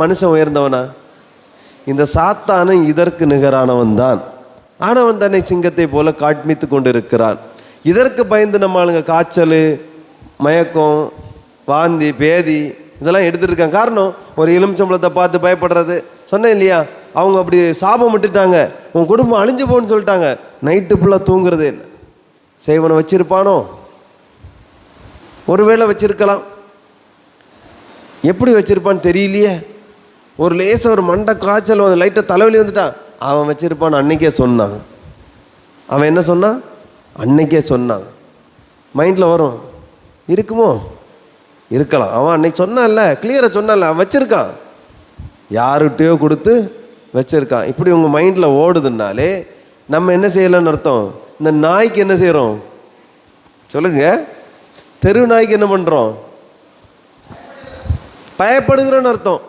மனுஷன் உயர்ந்தவனா? இந்த சாத்தானும் இதற்கு நிகரானவன் தான். ஆனவன் தன்னை சிங்கத்தை போல காட்மித்து கொண்டு இருக்கிறான். இதற்கு பயந்து நம்ம ஆளுங்க காய்ச்சல், மயக்கம், வாந்தி, பேதி இதெல்லாம் எடுத்துட்டு இருக்காங்க. காரணம் ஒரு எலுமிச்சம்பழத்தை பார்த்து பயப்படுறது. சொன்னேன் இல்லையா, அவங்க அப்படி சாபம் விட்டுட்டாங்க, உன் குடும்பம் அழிஞ்சு போன்னு சொல்லிட்டாங்க. நைட்டு ஃபுல்லாக தூங்குறதே இல்லை. செய்வனை வச்சிருப்பானோ? ஒருவேளை வச்சிருக்கலாம், எப்படி வச்சிருப்பான்னு தெரியலையே. ஒரு லேசாக ஒரு மண்டை காய்ச்சல் வந்து லைட்டாக தலைவலி வந்துட்டான், அவன் வச்சிருப்பான். அன்னைக்கே சொன்னான். அவன் என்ன சொன்னான்? அன்னைக்கே சொன்னான். மைண்டில் வரும், இருக்குமோ? இருக்கலாம். அவன் அன்னைக்கு சொன்னான்ல, கிளியராக சொன்னான்ல, அவன் வச்சிருக்கான், யாருகிட்டையோ கொடுத்து வச்சிருக்கான். இப்படி உங்கள் மைண்டில் ஓடுதுன்னாலே நம்ம என்ன செய்யலைன்னு அர்த்தம். இந்த நாய்க்கு என்ன செய்கிறோம் சொல்லுங்க? தெரு நாய்க்கு என்ன பண்ணுறோம்? பயப்படுகிறோன்னு அர்த்தம்.